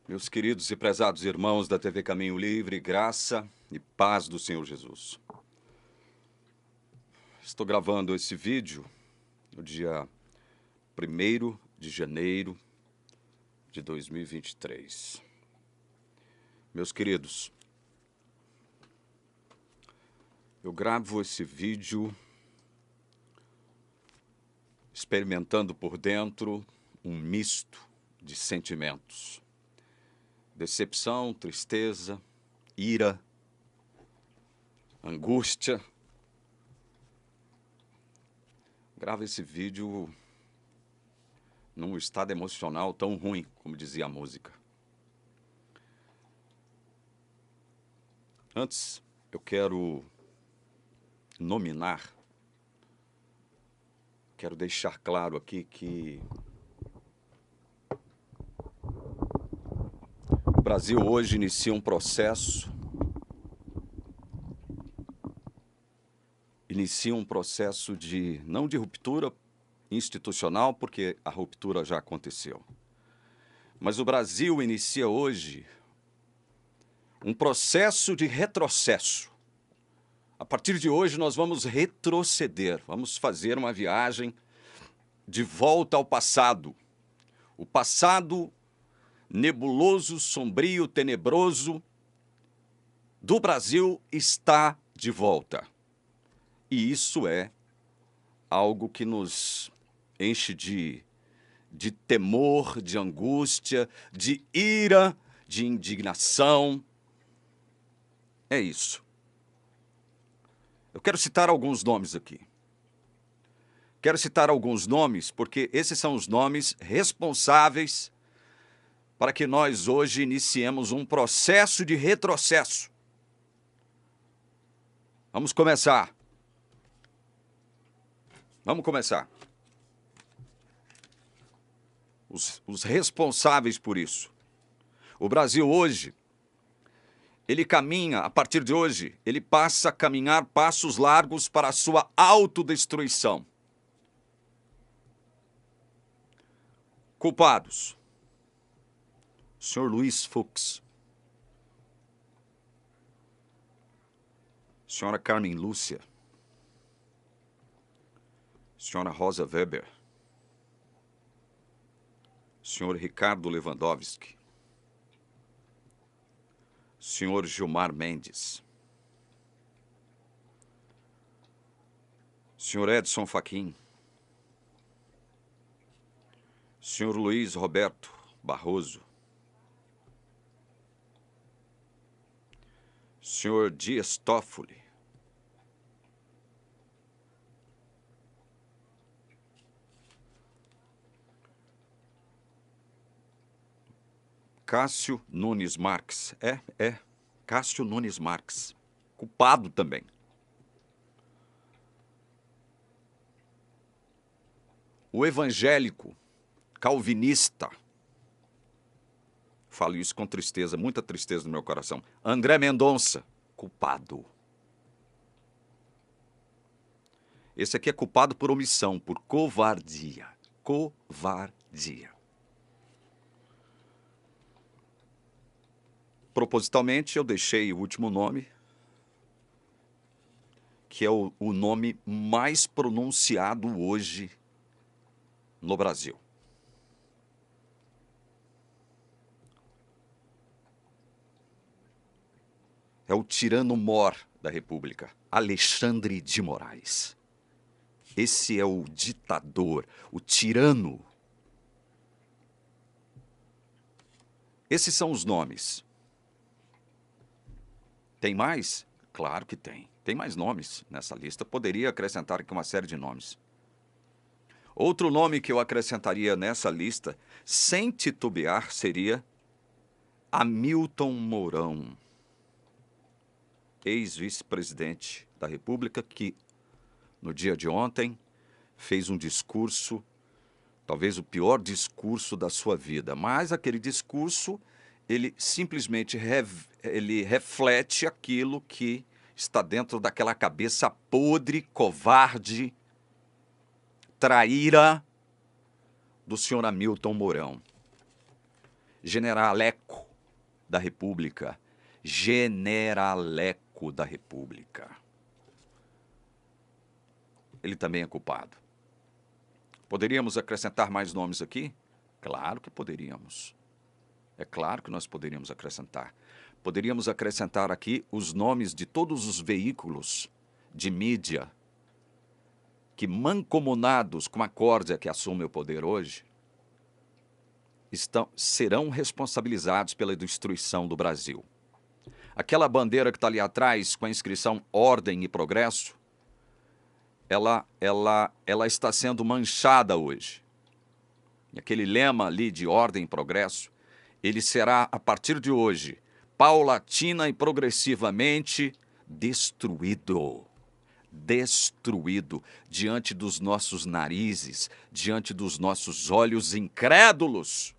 Meus queridos e prezados irmãos da TV Caminho Livre, graça e paz do Senhor Jesus. Estou gravando esse vídeo no dia 1º de janeiro de 2023. Meus queridos, eu gravo esse vídeo experimentando por dentro um misto de sentimentos. Decepção, tristeza, ira, angústia. Gravo esse vídeo num estado emocional tão ruim, como dizia a música. Antes, eu quero deixar claro aqui que o Brasil hoje inicia um processo não de ruptura institucional, porque a ruptura já aconteceu. Mas o Brasil inicia hoje um processo de retrocesso. A partir de hoje nós vamos retroceder, vamos fazer uma viagem de volta ao passado. O passado nebuloso, sombrio, tenebroso do Brasil está de volta. E isso é algo que nos enche de temor, de angústia, de ira, de indignação. É isso. Eu quero citar alguns nomes aqui. Quero citar alguns nomes porque esses são os nomes responsáveis para que nós hoje iniciemos um processo de retrocesso. Vamos começar. Vamos começar. Os responsáveis por isso. O Brasil hoje, ele caminha, a partir de hoje, ele passa a caminhar passos largos para a sua autodestruição. Culpados. Senhor Luiz Fux. Senhora Carmen Lúcia. Senhora Rosa Weber. Senhor Ricardo Lewandowski. Senhor Gilmar Mendes. Senhor Edson Fachin. Senhor Luiz Roberto Barroso. Senhor Dias Toffoli. Cássio Nunes Marques. Cássio Nunes Marques. Culpado também. O evangélico calvinista. Falo isso com tristeza, muita tristeza no meu coração. André Mendonça, culpado. Esse aqui é culpado por omissão, por covardia. Covardia. Propositalmente, eu deixei o último nome, que é o nome mais pronunciado hoje no Brasil. É o tirano-mor da República, Alexandre de Moraes. Esse é o ditador, o tirano. Esses são os nomes. Tem mais? Claro que tem. Tem mais nomes nessa lista. Poderia acrescentar aqui uma série de nomes. Outro nome que eu acrescentaria nessa lista, sem titubear, seria Hamilton Mourão, ex-vice-presidente da República, que no dia de ontem fez um discurso, talvez o pior discurso da sua vida, mas aquele discurso, ele simplesmente reflete aquilo que está dentro daquela cabeça podre, covarde, traíra do senhor Hamilton Mourão. Generaleco, da República, generaleco da República. Ele também é culpado. Poderíamos acrescentar mais nomes aqui? Claro que poderíamos. É claro que nós poderíamos acrescentar. Poderíamos acrescentar aqui os nomes de todos os veículos de mídia que, mancomunados com a corda que assume o poder hoje, serão responsabilizados pela destruição do Brasil. Aquela bandeira que está ali atrás, com a inscrição Ordem e Progresso, ela está sendo manchada hoje. E aquele lema ali de Ordem e Progresso, ele será, a partir de hoje, paulatina e progressivamente destruído. Destruído diante dos nossos narizes, diante dos nossos olhos incrédulos.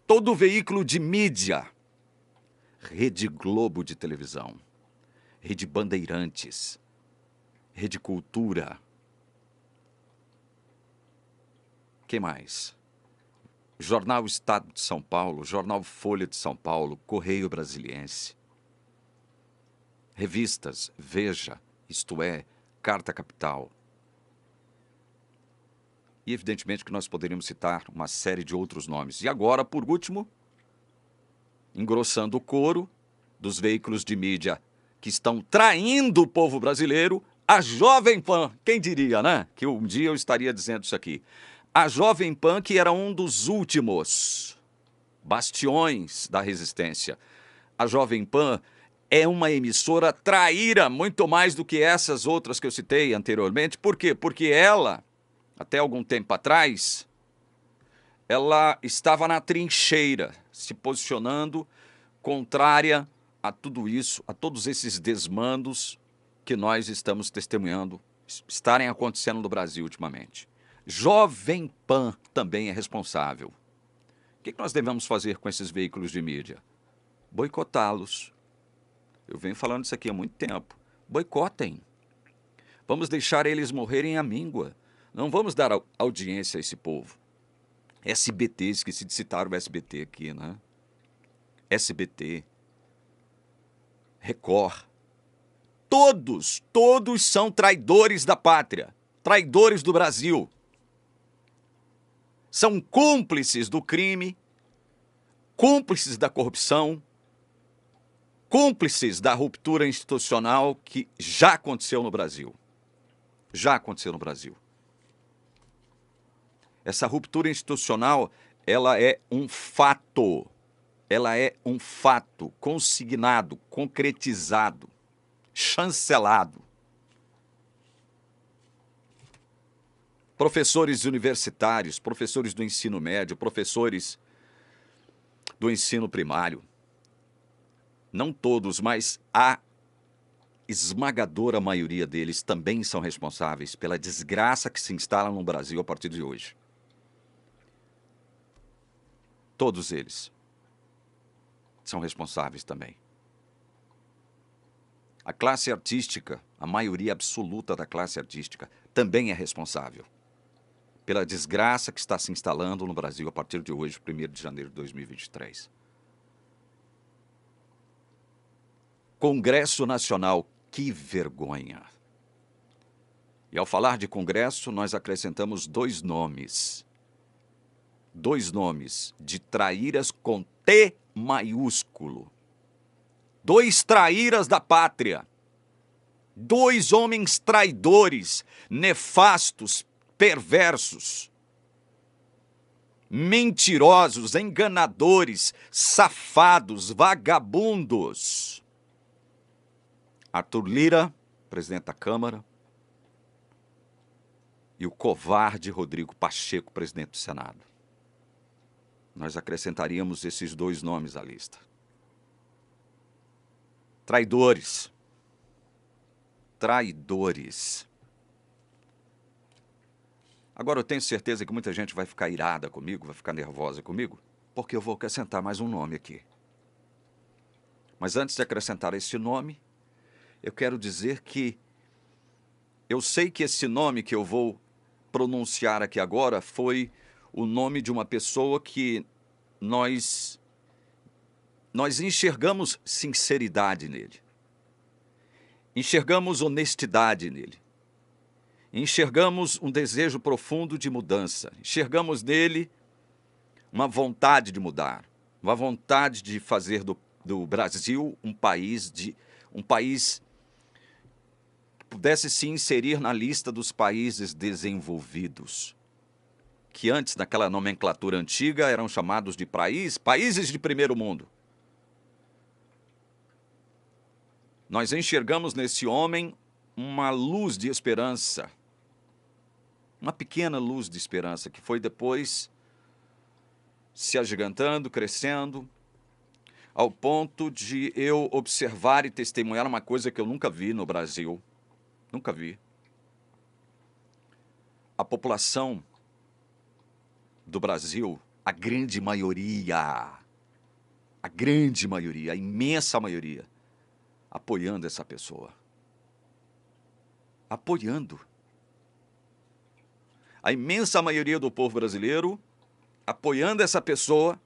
Todo veículo de mídia, Rede Globo de televisão, Rede Bandeirantes, Rede Cultura. Quem mais? Jornal Estado de São Paulo, Jornal Folha de São Paulo, Correio Brasiliense. Revistas, Veja, Isto É, Carta Capital. E evidentemente que nós poderíamos citar uma série de outros nomes. E agora, por último, engrossando o coro dos veículos de mídia que estão traindo o povo brasileiro, a Jovem Pan. Quem diria, né? Que um dia eu estaria dizendo isso aqui. A Jovem Pan, que era um dos últimos bastiões da resistência. A Jovem Pan é uma emissora traíra, muito mais do que essas outras que eu citei anteriormente. Por quê? Porque ela, até algum tempo atrás, ela estava na trincheira, se posicionando contrária a tudo isso, a todos esses desmandos que nós estamos testemunhando estarem acontecendo no Brasil ultimamente. Jovem Pan também é responsável. O que nós devemos fazer com esses veículos de mídia? Boicotá-los. Eu venho falando isso aqui há muito tempo. Boicotem. Vamos deixar eles morrerem à míngua. Não vamos dar audiência a esse povo. SBT, esqueci de citar o SBT aqui, né? SBT, Record. Todos são traidores da pátria, traidores do Brasil. São cúmplices do crime, cúmplices da corrupção, cúmplices da ruptura institucional que já aconteceu no Brasil. Já aconteceu no Brasil. Essa ruptura institucional, ela é um fato. Ela é um fato consignado, concretizado, chancelado. Professores universitários, professores do ensino médio, professores do ensino primário, não todos, mas a esmagadora maioria deles também são responsáveis pela desgraça que se instala no Brasil a partir de hoje. Todos eles são responsáveis também. A classe artística, a maioria absoluta da classe artística, também é responsável pela desgraça que está se instalando no Brasil a partir de hoje, 1º de janeiro de 2023. Congresso Nacional, que vergonha! E ao falar de Congresso, nós acrescentamos dois nomes de traíras com T maiúsculo. Dois traíras da pátria. Dois homens traidores, nefastos, perversos, mentirosos, enganadores, safados, vagabundos. Arthur Lira, presidente da Câmara, e o covarde Rodrigo Pacheco, presidente do Senado. Nós acrescentaríamos esses dois nomes à lista. Traidores. Traidores. Agora eu tenho certeza que muita gente vai ficar irada comigo, vai ficar nervosa comigo, porque eu vou acrescentar mais um nome aqui. Mas antes de acrescentar esse nome, eu quero dizer que eu sei que esse nome que eu vou pronunciar aqui agora foi o nome de uma pessoa que nós nós enxergamos sinceridade nele, enxergamos honestidade nele, enxergamos um desejo profundo de mudança, enxergamos nele uma vontade de mudar, uma vontade de fazer do Brasil um país que pudesse se inserir na lista dos países desenvolvidos, que antes, naquela nomenclatura antiga, eram chamados de países de primeiro mundo. Nós enxergamos nesse homem uma luz de esperança, uma pequena luz de esperança, que foi depois se agigantando, crescendo, ao ponto de eu observar e testemunhar uma coisa que eu nunca vi no Brasil. Nunca vi. A população do Brasil, a grande maioria, a imensa maioria, apoiando essa pessoa. Apoiando. A imensa maioria do povo brasileiro apoiando essa pessoa,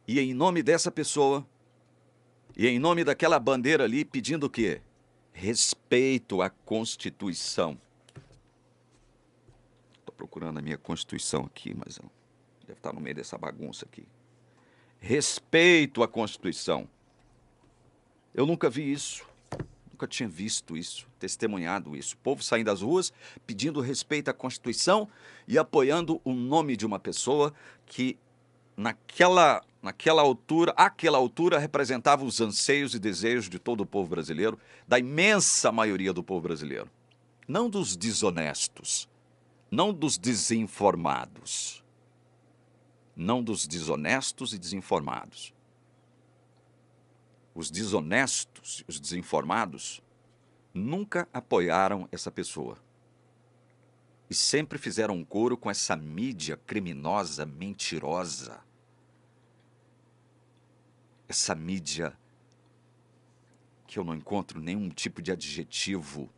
e em nome dessa pessoa, e em nome daquela bandeira ali, pedindo o quê? Respeito à Constituição. Estou procurando a minha Constituição aqui, mas deve estar no meio dessa bagunça aqui. Respeito à Constituição. Eu nunca vi isso, nunca tinha visto isso, testemunhado isso. O povo saindo das ruas, pedindo respeito à Constituição e apoiando o nome de uma pessoa que, naquela altura, representava os anseios e desejos de todo o povo brasileiro, da imensa maioria do povo brasileiro. Não dos desonestos, não dos desinformados. Não dos desonestos e desinformados. Os desonestos, os desinformados, nunca apoiaram essa pessoa. E sempre fizeram um coro com essa mídia criminosa, mentirosa. Essa mídia que eu não encontro nenhum tipo de adjetivo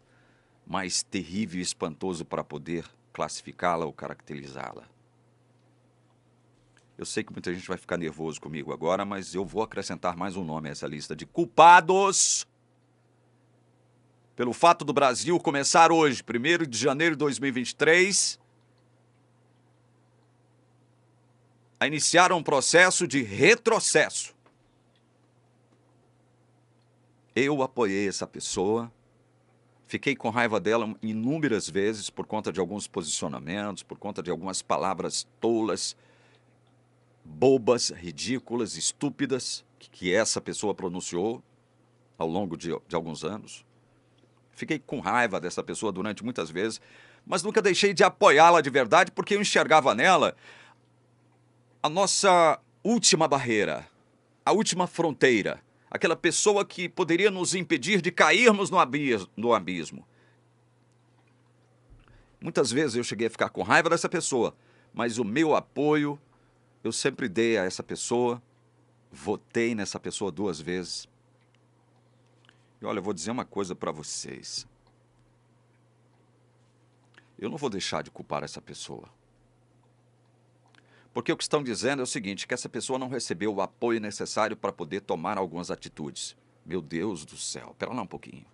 mais terrível e espantoso para poder classificá-la ou caracterizá-la. Eu sei que muita gente vai ficar nervoso comigo agora, mas eu vou acrescentar mais um nome a essa lista de culpados pelo fato do Brasil começar hoje, 1º de janeiro de 2023, a iniciar um processo de retrocesso. Eu apoiei essa pessoa, fiquei com raiva dela inúmeras vezes por conta de alguns posicionamentos, por conta de algumas palavras tolas, bobas, ridículas, estúpidas, que essa pessoa pronunciou ao longo de alguns anos. Fiquei com raiva dessa pessoa durante muitas vezes, mas nunca deixei de apoiá-la de verdade, porque eu enxergava nela a nossa última barreira, a última fronteira, aquela pessoa que poderia nos impedir de cairmos no abismo. Muitas vezes eu cheguei a ficar com raiva dessa pessoa, mas o meu apoio eu sempre dei a essa pessoa, votei nessa pessoa 2 vezes. E olha, eu vou dizer uma coisa para vocês. Eu não vou deixar de culpar essa pessoa. Porque o que estão dizendo é o seguinte, que essa pessoa não recebeu o apoio necessário para poder tomar algumas atitudes. Meu Deus do céu, pera lá um pouquinho.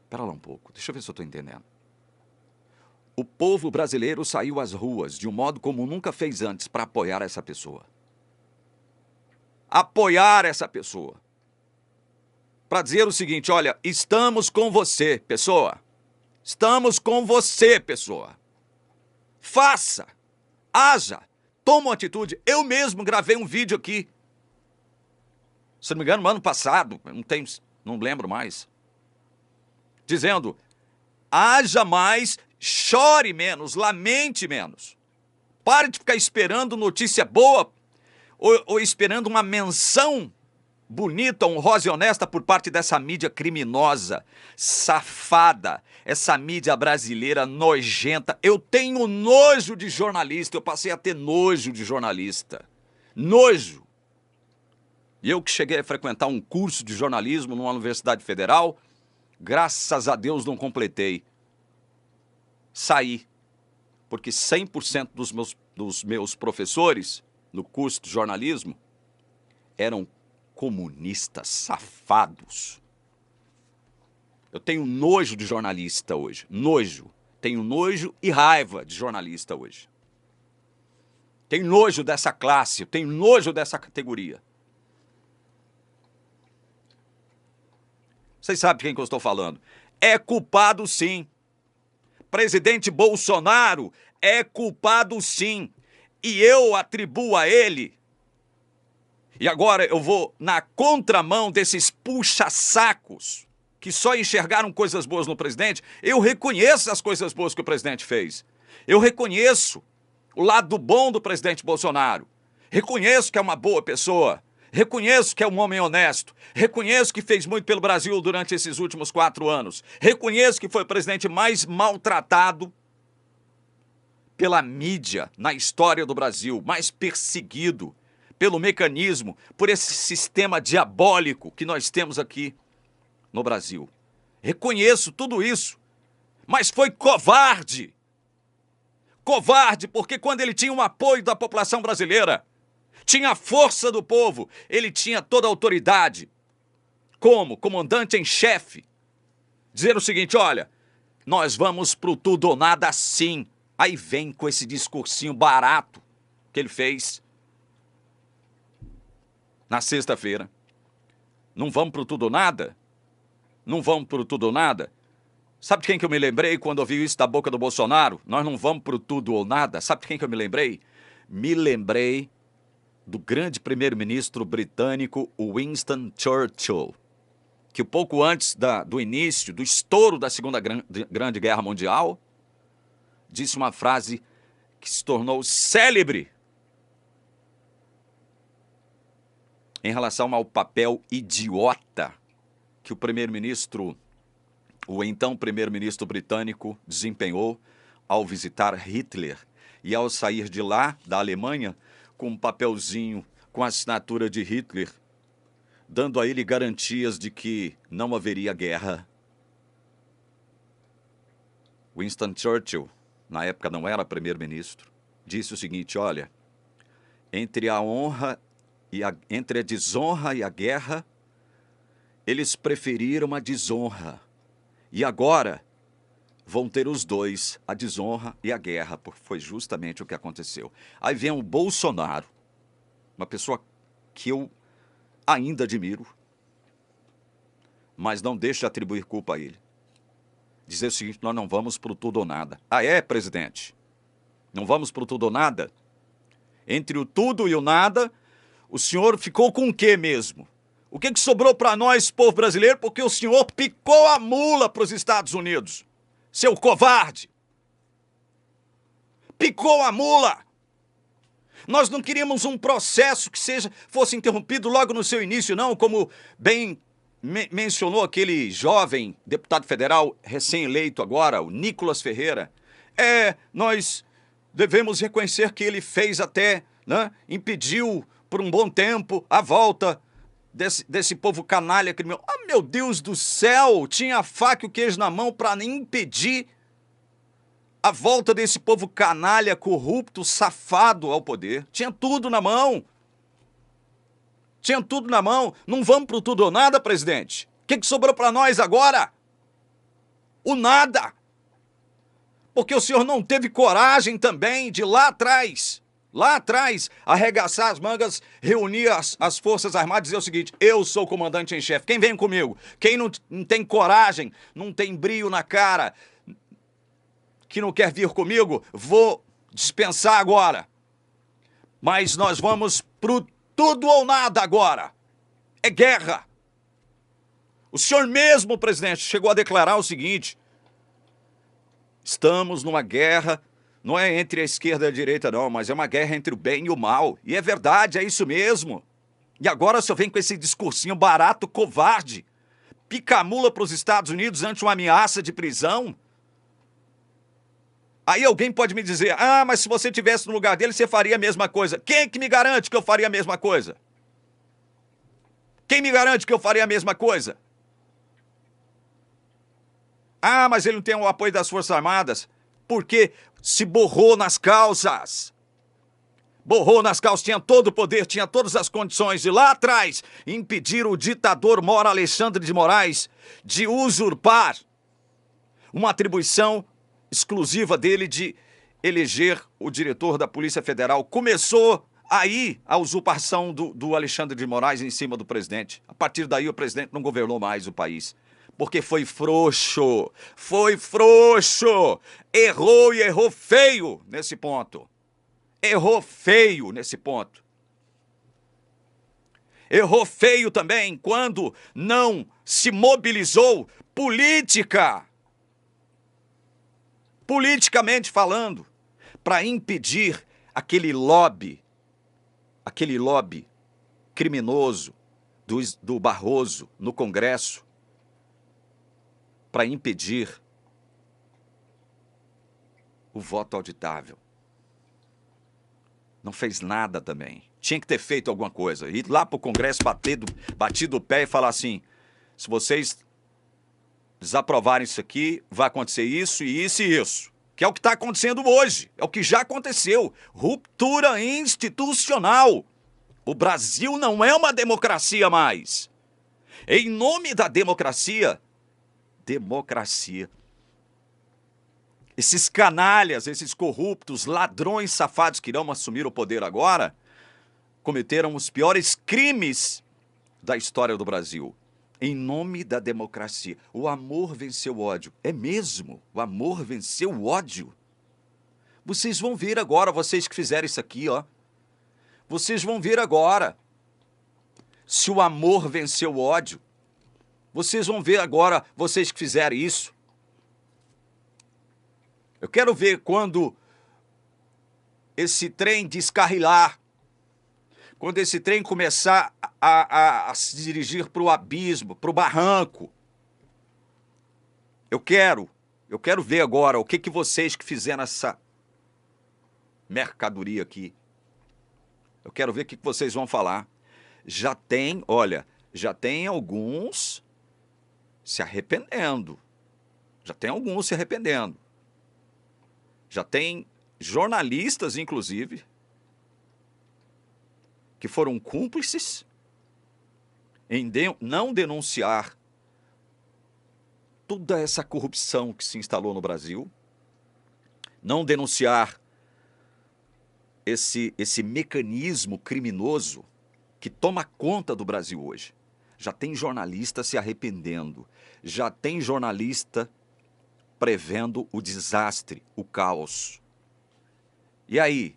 Pera lá um pouco, deixa eu ver se eu estou entendendo. O povo brasileiro saiu às ruas de um modo como nunca fez antes para apoiar essa pessoa. Apoiar essa pessoa. Para dizer o seguinte, olha, estamos com você, pessoa. Estamos com você, pessoa. Faça, haja, toma uma atitude. Eu mesmo gravei um vídeo aqui. Se não me engano, no ano passado, não lembro mais. Dizendo, haja mais, chore menos, lamente menos. Pare de ficar esperando notícia boa ou esperando uma menção bonita, honrosa e honesta por parte dessa mídia criminosa, safada, essa mídia brasileira nojenta. Eu tenho nojo de jornalista, eu passei a ter nojo de jornalista. Nojo. E eu que cheguei a frequentar um curso de jornalismo numa universidade federal, graças a Deus não completei. Saí, porque 100% dos meus professores no curso de jornalismo eram comunistas safados. Eu tenho nojo de jornalista hoje. Nojo. Tenho nojo e raiva de jornalista hoje. Tenho nojo dessa classe, tenho nojo dessa categoria. Vocês sabem de quem que eu estou falando. É culpado sim. Presidente Bolsonaro é culpado sim. E eu atribuo a ele. E agora eu vou na contramão desses puxa-sacos que só enxergaram coisas boas no presidente. Eu reconheço as coisas boas que o presidente fez. Eu reconheço o lado bom do presidente Bolsonaro. Reconheço que é uma boa pessoa. Reconheço que é um homem honesto. Reconheço que fez muito pelo Brasil durante esses últimos 4 anos. Reconheço que foi o presidente mais maltratado pela mídia na história do Brasil, mais perseguido pelo mecanismo, por esse sistema diabólico que nós temos aqui no Brasil. Reconheço tudo isso, mas foi covarde. Covarde, porque quando ele tinha o apoio da população brasileira, tinha a força do povo, ele tinha toda a autoridade, como comandante em chefe, dizer o seguinte: olha, nós vamos pro tudo ou nada sim. Aí vem com esse discursinho barato que ele fez na sexta-feira. Não vamos pro tudo ou nada? Não vamos pro tudo ou nada? Sabe de quem que eu me lembrei quando ouvi isso da boca do Bolsonaro? Nós não vamos pro tudo ou nada. Sabe de quem que eu me lembrei? Me lembrei do grande primeiro-ministro britânico Winston Churchill, que pouco antes do início, do estouro da Segunda Grande Guerra Mundial, disse uma frase que se tornou célebre em relação ao papel idiota que o primeiro-ministro, o então primeiro-ministro britânico, desempenhou ao visitar Hitler e ao sair de lá, da Alemanha, com um papelzinho com a assinatura de Hitler, dando a ele garantias de que não haveria guerra. Winston Churchill, na época não era primeiro-ministro, disse o seguinte: olha, entre a desonra e a guerra, eles preferiram a desonra. E agora vão ter os dois, a desonra e a guerra, porque foi justamente o que aconteceu. Aí vem o Bolsonaro, uma pessoa que eu ainda admiro, mas não deixo de atribuir culpa a ele. Dizer o seguinte: nós não vamos pro tudo ou nada. Ah, é, presidente? Não vamos pro tudo ou nada? Entre o tudo e o nada, o senhor ficou com o quê mesmo? O que sobrou para nós, povo brasileiro, porque o senhor picou a mula para os Estados Unidos? Seu covarde! Picou a mula! Nós não queríamos um processo que fosse interrompido logo no seu início, não, como bem mencionou aquele jovem deputado federal recém-eleito agora, o Nicolas Ferreira. Nós devemos reconhecer que ele fez até, né, impediu por um bom tempo a volta desse povo canalha criminoso. Ah, meu Deus do céu! Tinha a faca e o queijo na mão para impedir a volta desse povo canalha, corrupto, safado ao poder. Tinha tudo na mão. Tinha tudo na mão. Não vamos pro tudo ou nada, presidente? O que sobrou para nós agora? O nada. Porque o senhor não teve coragem também de lá atrás, arregaçar as mangas, reunir as Forças Armadas e dizer o seguinte: eu sou o comandante em chefe, quem vem comigo? Quem não tem coragem, não tem brio na cara, que não quer vir comigo, vou dispensar agora. Mas nós vamos pro tudo ou nada agora. É guerra. O senhor mesmo, presidente, chegou a declarar o seguinte: estamos numa guerra. Não é entre a esquerda e a direita, não, mas é uma guerra entre o bem e o mal. E é verdade, é isso mesmo. E agora o senhor vem com esse discursinho barato, covarde. Pica a mula para os Estados Unidos ante uma ameaça de prisão. Aí alguém pode me dizer: ah, mas se você estivesse no lugar dele, você faria a mesma coisa. Quem que me garante que eu faria a mesma coisa? Quem me garante que eu faria a mesma coisa? Ah, mas ele não tem o apoio das Forças Armadas. Porque se borrou nas calças. borrou nas calças, tinha todo o poder, tinha todas as condições de lá atrás impedir o ditador Moro Alexandre de Moraes de usurpar uma atribuição exclusiva dele de eleger o diretor da Polícia Federal. Começou aí a usurpação do Alexandre de Moraes em cima do presidente. A partir daí o presidente não governou mais o país. Porque foi frouxo, errou e errou feio nesse ponto. Errou feio nesse ponto. Errou feio também quando não se mobilizou politicamente falando, para impedir aquele lobby criminoso do Barroso no Congresso, para impedir o voto auditável. Não fez nada também. Tinha que ter feito alguma coisa. Ir lá para o Congresso, bater o pé e falar assim, se vocês desaprovarem isso aqui, vai acontecer isso e isso e isso. Que é o que está acontecendo hoje. É o que já aconteceu. Ruptura institucional. O Brasil não é uma democracia mais. Em nome da democracia, esses canalhas, esses corruptos, ladrões safados que irão assumir o poder agora, cometeram os piores crimes da história do Brasil. Em nome da democracia. O amor venceu o ódio. É mesmo? O amor venceu o ódio? Vocês vão ver agora, vocês que fizeram isso aqui, ó. Vocês vão ver agora se o amor venceu o ódio. Vocês vão ver agora, vocês que fizeram isso. Eu quero ver quando esse trem descarrilar, quando esse trem começar a se dirigir para o abismo, para o barranco. Eu quero ver agora o que vocês que fizeram essa mercadoria aqui. Eu quero ver o que vocês vão falar. Já tem alguns se arrependendo. Já tem jornalistas, inclusive, que foram cúmplices em não denunciar toda essa corrupção que se instalou no Brasil, não denunciar esse mecanismo criminoso que toma conta do Brasil hoje. Já tem jornalista se arrependendo, já tem jornalista prevendo o desastre, o caos. E aí?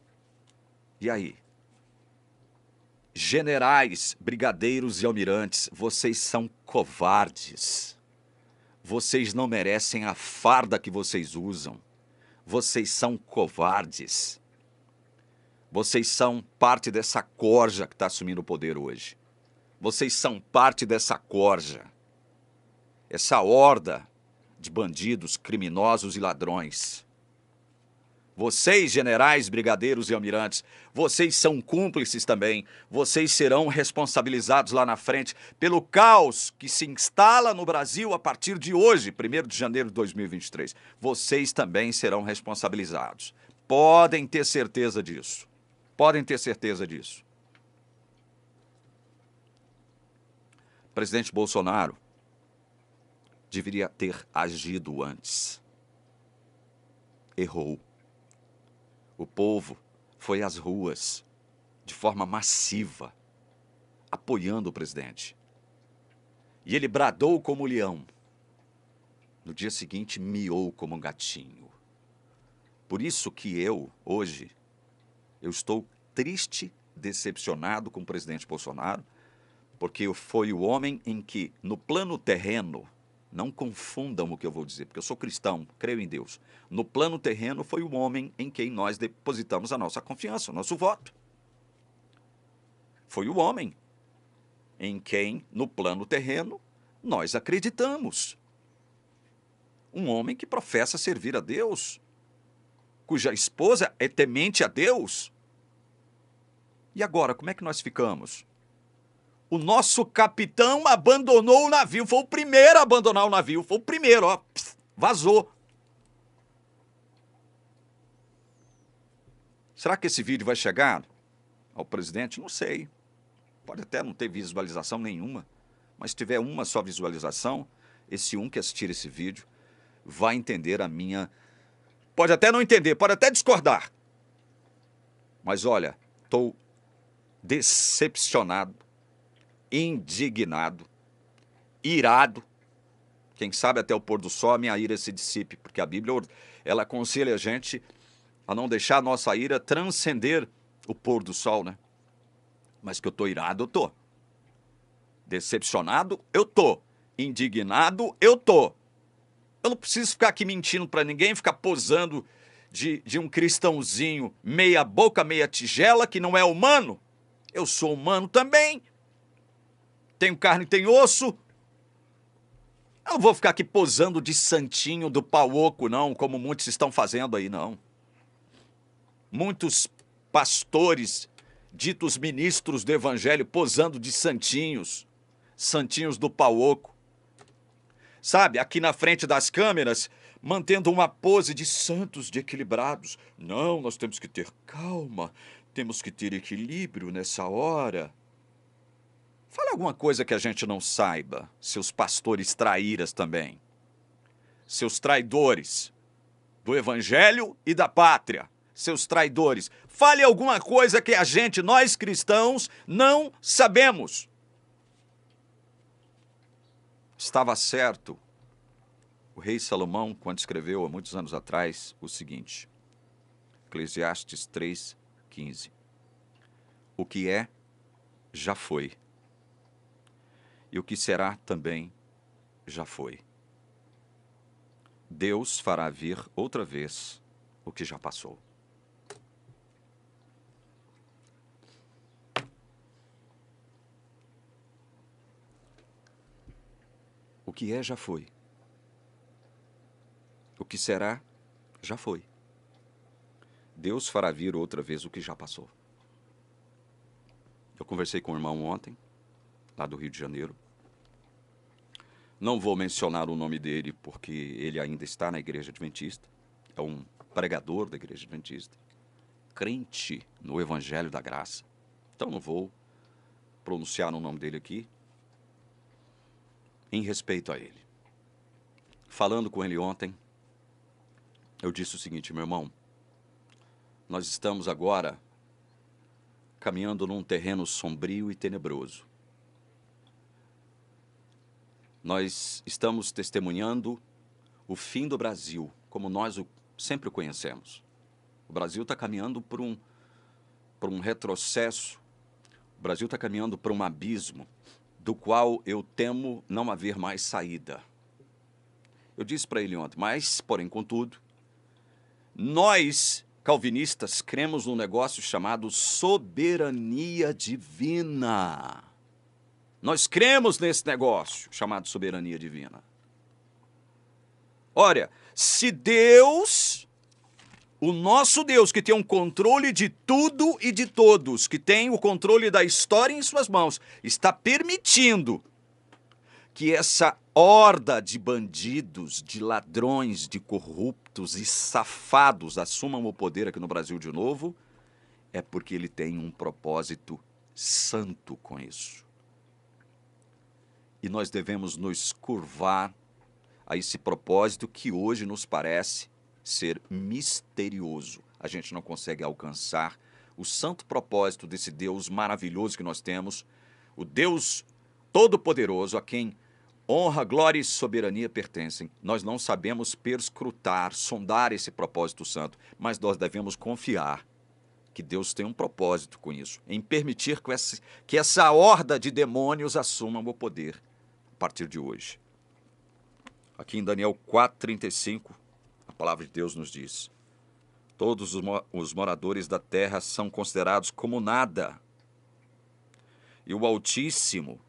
Generais, brigadeiros e almirantes, vocês são covardes. Vocês não merecem a farda que vocês usam. Vocês são covardes. Vocês são parte dessa corja que está assumindo o poder hoje. Vocês são parte dessa corja. Essa horda de bandidos, criminosos e ladrões. Vocês, generais, brigadeiros e almirantes, vocês são cúmplices também. Vocês serão responsabilizados lá na frente pelo caos que se instala no Brasil a partir de hoje, 1º de janeiro de 2023. Vocês também serão responsabilizados. Podem ter certeza disso. O presidente Bolsonaro deveria ter agido antes. Errou. O povo foi às ruas de forma massiva, apoiando o presidente. E ele bradou como leão. No dia seguinte, miou como um gatinho. Por isso que hoje, eu estou triste, decepcionado com o presidente Bolsonaro, porque foi o homem em que, no plano terreno, não confundam o que eu vou dizer, porque eu sou cristão, creio em Deus. No plano terreno foi o homem em quem nós depositamos a nossa confiança, o nosso voto. Foi o homem em quem, no plano terreno, nós acreditamos. Um homem que professa servir a Deus, cuja esposa é temente a Deus. E agora, como é que nós ficamos? O nosso capitão abandonou o navio, foi o primeiro a abandonar o navio, foi o primeiro, ó, vazou. Será que esse vídeo vai chegar ao presidente? Não sei. Pode até não ter visualização nenhuma, mas se tiver uma só visualização, esse um que assistir esse vídeo vai entender a minha... Pode até não entender, pode até discordar. Mas olha, estou decepcionado, indignado, irado. Quem sabe até o pôr do sol a minha ira se dissipe, porque a Bíblia ela aconselha a gente a não deixar a nossa ira transcender o pôr do sol, né? Mas que eu tô irado, eu tô. Decepcionado, eu tô. Indignado, eu tô. Eu não preciso ficar aqui mentindo para ninguém, ficar posando de um cristãozinho meia boca, meia tigela, que não é humano. Eu sou humano também. Tenho carne, tenho osso. Eu não vou ficar aqui posando de santinho do pau oco, não, como muitos estão fazendo aí, não. Muitos pastores, ditos ministros do evangelho, posando de santinhos, santinhos do pau oco. Sabe, aqui na frente das câmeras, mantendo uma pose de santos, de equilibrados. Não, nós temos que ter calma, temos que ter equilíbrio nessa hora. Fala alguma coisa que a gente não saiba, seus pastores traíras também. Seus traidores do evangelho e da pátria. Seus traidores. Fale alguma coisa que a gente, nós cristãos, não sabemos. Estava certo o rei Salomão quando escreveu há muitos anos atrás o seguinte. Eclesiastes 3:15. O que é, já foi. E o que será também, já foi. Deus fará vir outra vez o que já passou. O que é, já foi. O que será, já foi. Deus fará vir outra vez o que já passou. Eu conversei com o irmão ontem, lá do Rio de Janeiro. Não vou mencionar o nome dele porque ele ainda está na Igreja Adventista. É um pregador da Igreja Adventista. Crente no Evangelho da Graça. Então não vou pronunciar o nome dele aqui, em respeito a ele. Falando com ele ontem, eu disse o seguinte, meu irmão, nós estamos agora caminhando num terreno sombrio e tenebroso. Nós estamos testemunhando o fim do Brasil, como nós sempre o conhecemos. O Brasil está caminhando por um retrocesso, o Brasil está caminhando por um abismo, do qual eu temo não haver mais saída. Eu disse para ele ontem, mas, porém, contudo, nós, calvinistas, cremos num negócio chamado soberania divina. Nós cremos nesse negócio chamado soberania divina. Olha, se Deus, o nosso Deus, que tem um controle de tudo e de todos, que tem o controle da história em suas mãos, está permitindo que essa horda de bandidos, de ladrões, de corruptos e safados assumam o poder aqui no Brasil de novo, é porque ele tem um propósito santo com isso. E nós devemos nos curvar a esse propósito que hoje nos parece ser misterioso. A gente não consegue alcançar o santo propósito desse Deus maravilhoso que nós temos, o Deus Todo-Poderoso, a quem honra, glória e soberania pertencem. Nós não sabemos perscrutar, sondar esse propósito santo, mas nós devemos confiar que Deus tem um propósito com isso, em permitir que essa horda de demônios assumam o poder a partir de hoje. Aqui em Daniel 4:35, a palavra de Deus nos diz: todos os moradores da terra são considerados como nada, e o Altíssimo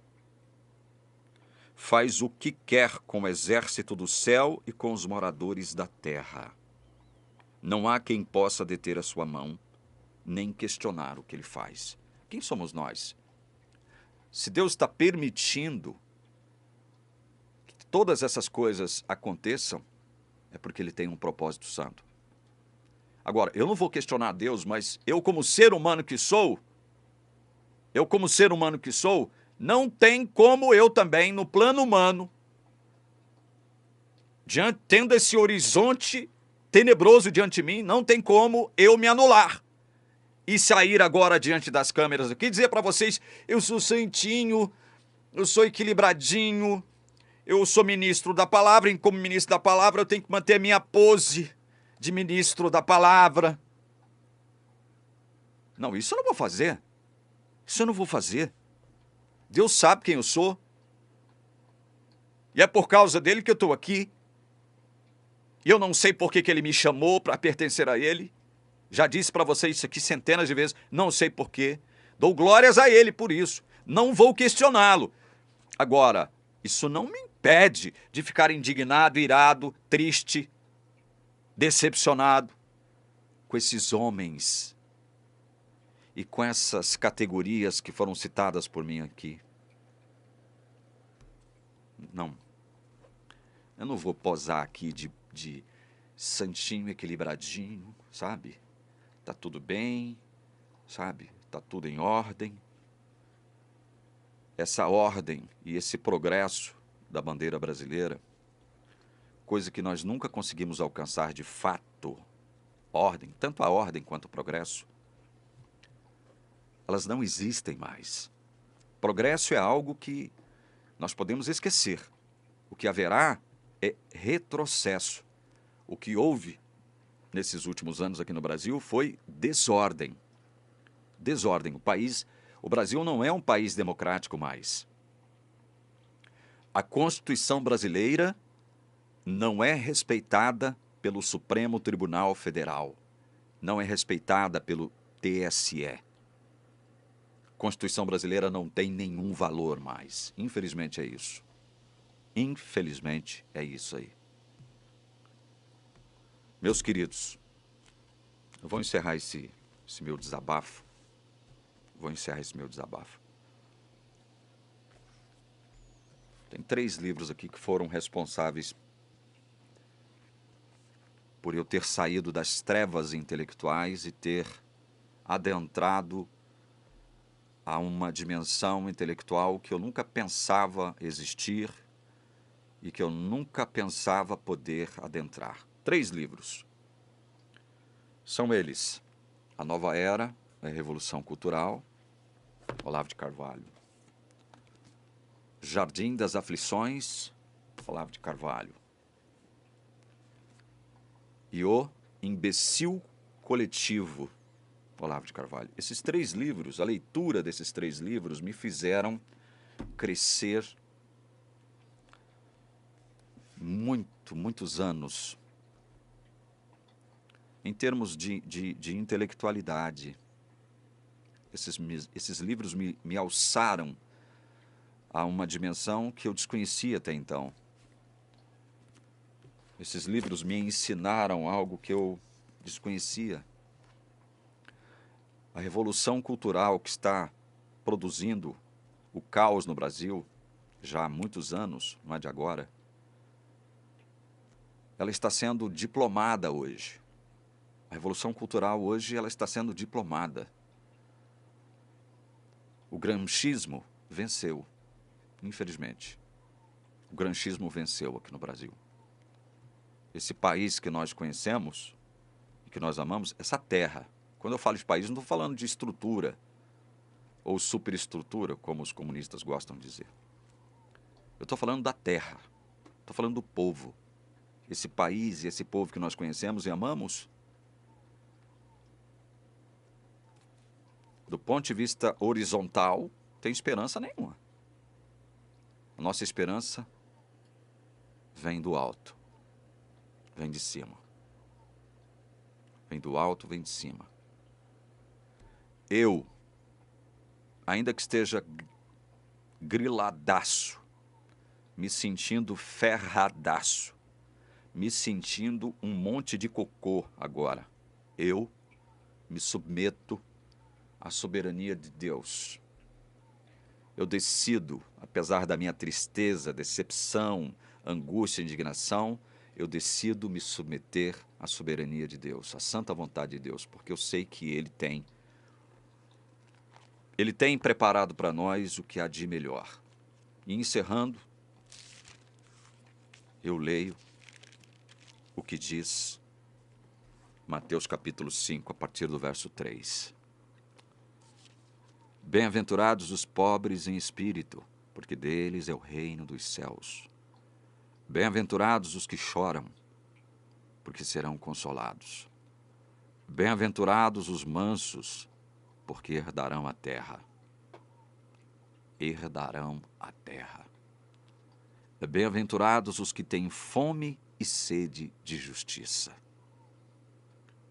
faz o que quer com o exército do céu e com os moradores da terra. Não há quem possa deter a sua mão, nem questionar o que ele faz. Quem somos nós? Se Deus está permitindo que todas essas coisas aconteçam, é porque ele tem um propósito santo. Agora, eu não vou questionar Deus, mas eu, como ser humano que sou, Eu, como ser humano que sou, não tem como eu também, no plano humano, tendo esse horizonte tenebroso diante de mim, não tem como eu me anular e sair agora diante das câmeras aqui e dizer para vocês, eu sou santinho, eu sou equilibradinho, eu sou ministro da palavra, e como ministro da palavra eu tenho que manter a minha pose de ministro da palavra. Não, isso eu não vou fazer. Isso eu não vou fazer. Deus sabe quem eu sou. E é por causa dele que eu estou aqui. E eu não sei por que ele me chamou para pertencer a ele. Já disse para vocês isso aqui centenas de vezes. Não sei por quê. Dou glórias a ele por isso. Não vou questioná-lo. Agora, isso não me impede de ficar indignado, irado, triste, decepcionado com esses homens e com essas categorias que foram citadas por mim aqui. Não. Eu não vou posar aqui de santinho equilibradinho, sabe? Tá tudo bem, sabe? Tá tudo em ordem. Essa ordem e esse progresso da bandeira brasileira, coisa que nós nunca conseguimos alcançar de fato, ordem, tanto a ordem quanto o progresso, elas não existem mais. Progresso é algo que nós podemos esquecer. O que haverá é retrocesso. O que houve nesses últimos anos aqui no Brasil foi desordem. Desordem. O Brasil não é um país democrático mais. A Constituição brasileira não é respeitada pelo Supremo Tribunal Federal. Não é respeitada pelo TSE. A Constituição brasileira não tem nenhum valor mais. Infelizmente é isso. Infelizmente é isso aí. Meus queridos, eu vou encerrar esse meu desabafo. Tem 3 livros aqui que foram responsáveis por eu ter saído das trevas intelectuais e ter adentrado a uma dimensão intelectual que eu nunca pensava existir e que eu nunca pensava poder adentrar. 3 livros. São eles: A Nova Era, a Revolução Cultural, Olavo de Carvalho. Jardim das Aflições, Olavo de Carvalho. E O Imbecil Coletivo, Olavo de Carvalho. Esses 3 livros, a leitura desses 3 livros me fizeram crescer muitos anos em termos de intelectualidade. Esses livros me alçaram a uma dimensão que eu desconhecia até então. Esses livros me ensinaram algo que eu desconhecia. A revolução cultural que está produzindo o caos no Brasil já há muitos anos, não é de agora, ela está sendo diplomada hoje. A revolução cultural hoje ela está sendo diplomada. O gramscismo venceu, infelizmente. O gramscismo venceu aqui no Brasil. Esse país que nós conhecemos e que nós amamos, essa terra. Quando eu falo de país, não estou falando de estrutura ou superestrutura, como os comunistas gostam de dizer. Eu estou falando da terra, estou falando do povo. Esse país e esse povo que nós conhecemos e amamos, do ponto de vista horizontal, tem esperança nenhuma. A nossa esperança vem do alto, vem de cima. Vem do alto, vem de cima. Eu, ainda que esteja griladaço, me sentindo ferradaço, me sentindo um monte de cocô agora, eu me submeto à soberania de Deus. Eu decido, apesar da minha tristeza, decepção, angústia, indignação, eu decido me submeter à soberania de Deus, à santa vontade de Deus, porque eu sei que Ele tem Ele tem preparado para nós o que há de melhor. E encerrando, eu leio o que diz Mateus capítulo 5, a partir do verso 3. Bem-aventurados os pobres em espírito, porque deles é o reino dos céus. Bem-aventurados os que choram, porque serão consolados. Bem-aventurados os mansos, porque herdarão a terra. Herdarão a terra. Bem-aventurados os que têm fome e sede de justiça,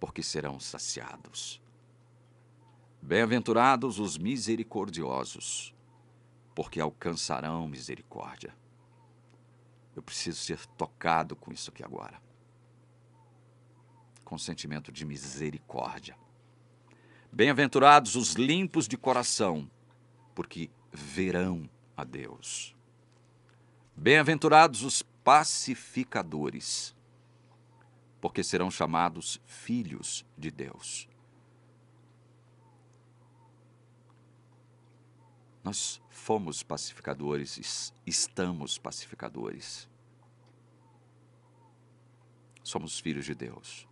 porque serão saciados. Bem-aventurados os misericordiosos, porque alcançarão misericórdia. Eu preciso ser tocado com isso aqui agora, com sentimento de misericórdia. Bem-aventurados os limpos de coração, porque verão a Deus. Bem-aventurados os pacificadores, porque serão chamados filhos de Deus. Nós fomos pacificadores, estamos pacificadores. Somos filhos de Deus.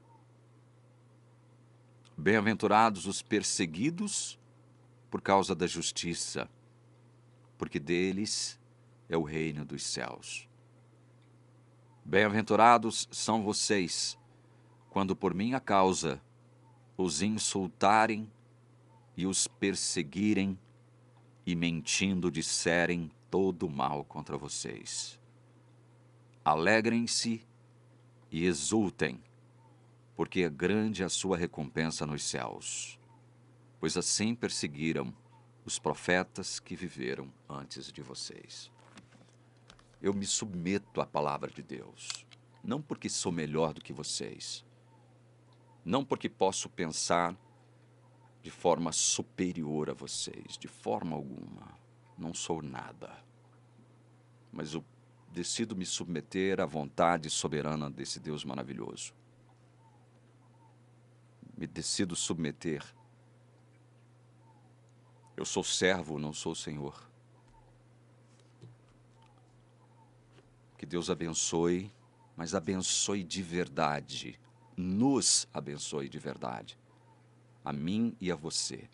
Bem-aventurados os perseguidos por causa da justiça, porque deles é o reino dos céus. Bem-aventurados são vocês, quando por minha causa os insultarem e os perseguirem e mentindo disserem todo mal contra vocês. Alegrem-se e exultem, porque é grande a sua recompensa nos céus, pois assim perseguiram os profetas que viveram antes de vocês. Eu me submeto à palavra de Deus, não porque sou melhor do que vocês, não porque posso pensar de forma superior a vocês, de forma alguma. Não sou nada. Mas eu decido me submeter à vontade soberana desse Deus maravilhoso. Me decido submeter. Eu sou servo, não sou senhor. Que Deus abençoe, mas abençoe de verdade. Nos abençoe de verdade. A mim e a você,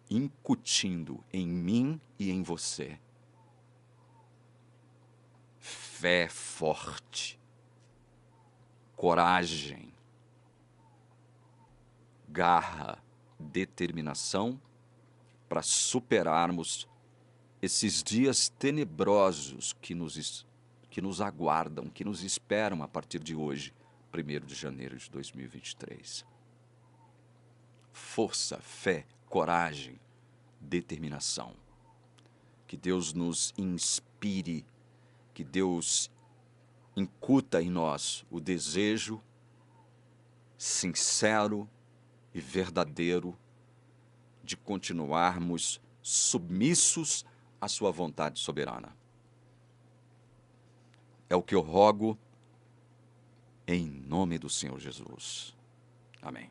incutindo em mim e em você fé forte, coragem, garra, determinação para superarmos esses dias tenebrosos que nos aguardam, que nos esperam a partir de hoje, 1º de janeiro de 2023. Força, fé, coragem, determinação. Que Deus nos inspire, que Deus incuta em nós o desejo sincero e verdadeiro de continuarmos submissos à sua vontade soberana. É o que eu rogo em nome do Senhor Jesus. Amém.